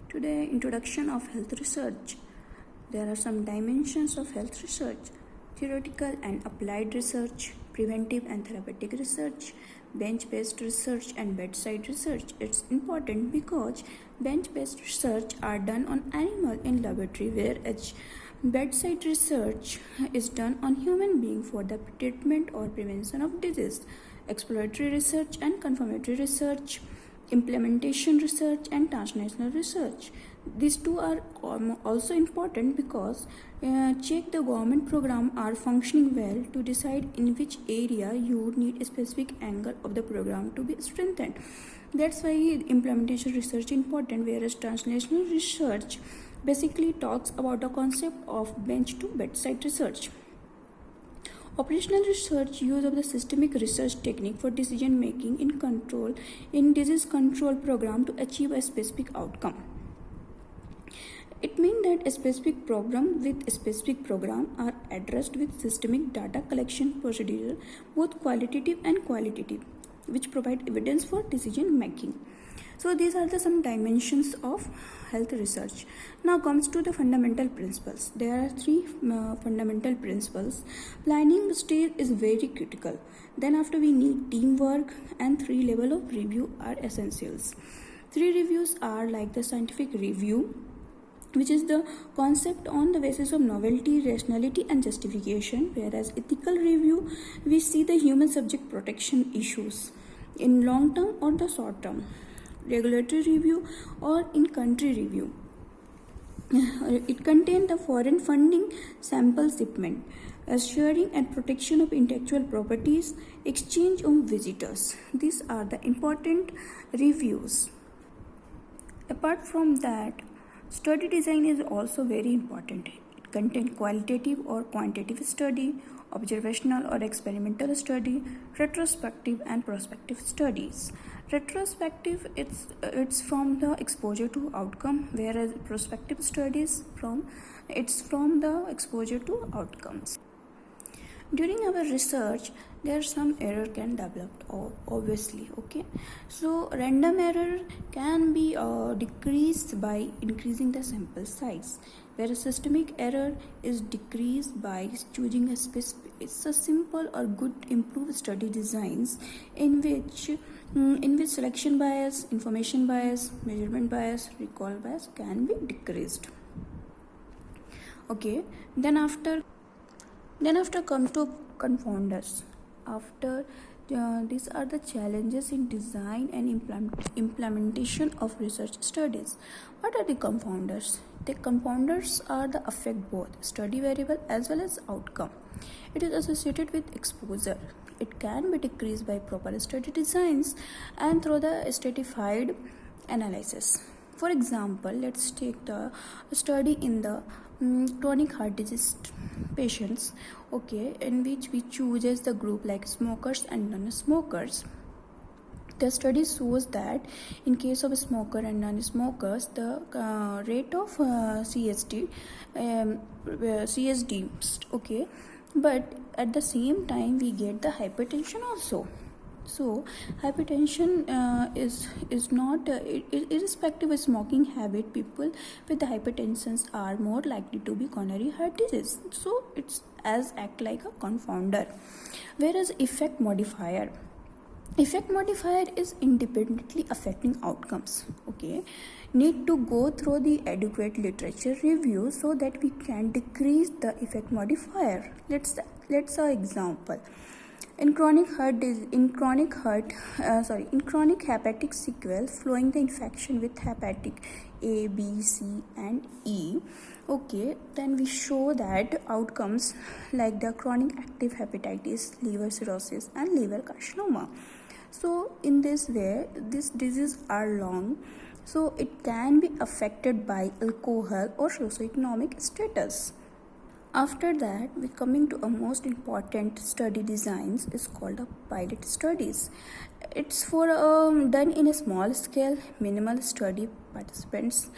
Today, introduction of health research. There are some dimensions of health research: theoretical and applied research, preventive and therapeutic research, bench-based research, and bedside research. It's important because bench-based research are done on animal in laboratory, whereas bedside research is done on human being for the treatment or prevention of disease. Exploratory research and confirmatory research, implementation research, and translational research. These two are also important because check the government program are functioning well to decide in which area you need a specific angle of the program to be strengthened. That's why implementation research is important, whereas translational research basically talks about the concept of bench to bedside research. Operational research use of the systemic research technique for decision making in disease control program to achieve a specific outcome. It means that a specific problem with a specific program are addressed with systemic data collection procedure, both qualitative and qualitative, which provide evidence for decision making. So these are some dimensions of health research. Now comes to the fundamental principles. There are three fundamental principles. Planning stage is very critical. Then after we need teamwork, and 3 level of review are essentials. 3 reviews are like the scientific review, which is the concept on the basis of novelty, rationality, and justification, whereas ethical review, we see the human subject protection issues in long term or the short term. Regulatory review or in-country review. It contains the foreign funding, sample shipment, assuring and protection of intellectual properties, exchange of visitors. These are the important reviews. Apart from that, study design is also very important. It contains qualitative or quantitative study, observational or experimental study, retrospective and prospective studies. Retrospective, it's from the exposure to outcome, whereas prospective studies from the exposure to outcomes. During our research, there's some error can develop, obviously. Okay, so random error can be decreased by increasing the sample size, whereas systemic error is decreased by choosing a specific. It's a simple or good improved study designs in which selection bias, information bias, measurement bias, recall bias can be decreased. Okay, then after come to confounders. After these are the challenges in design and implementation of research studies. What are the confounders? The confounders are the affect both study variable as well as outcome. It is associated with exposure. It can be decreased by proper study designs and through the stratified analysis. For example, let's take the study in the chronic heart disease patients, okay, in which we choose as the group like smokers and non-smokers. The study shows that in case of a smoker and non-smokers, the rate of CSD, okay, but at the same time we get the hypertension also. So hypertension is not irrespective of smoking habit. People with the hypertensions are more likely to be coronary heart disease. So it's as act like a confounder. Whereas effect modifier is independently affecting outcomes. Okay, need to go through the adequate literature review so that we can decrease the effect modifier. Let's example. In chronic hepatic sequel flowing the infection with hepatic A, B, C, and E. Okay, then we show that outcomes like the chronic active hepatitis, liver cirrhosis, and liver carcinoma. So in this way, these diseases are long, so it can be affected by alcohol or socioeconomic status. After that, we coming to a most important study designs is called a pilot studies. It's for done in a small scale, minimal study participants,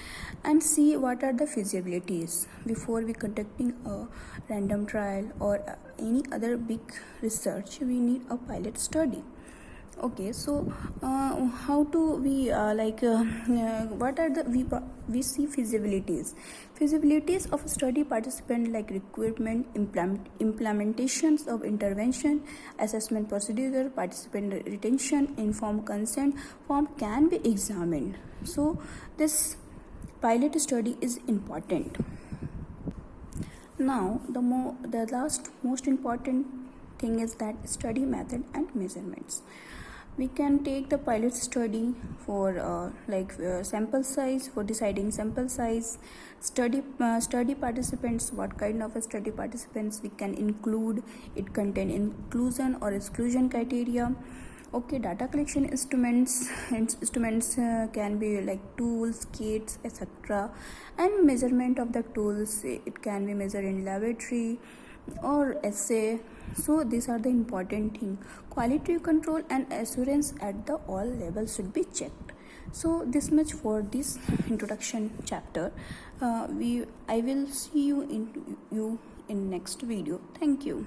and see what are the feasibilities before we conducting a random trial or any other big research. We need a pilot study. Okay, so how do we what are the we see feasibilities of a study participant, like recruitment, implementations of intervention, assessment procedure, participant retention, informed consent form can be examined. So this pilot study is important. Now the last most important thing is that study method and measurements. We can take the pilot study for sample size, for deciding sample size, study participants, what kind of a study participants we can include, it contain inclusion or exclusion criteria. Okay, data collection instruments can be like tools, kits, etc. And measurement of the tools, it can be measured in laboratory or assay. So these are the important thing. Quality control and assurance at the all levels should be checked. So this much for this introduction chapter. I will see you in next video. Thank you.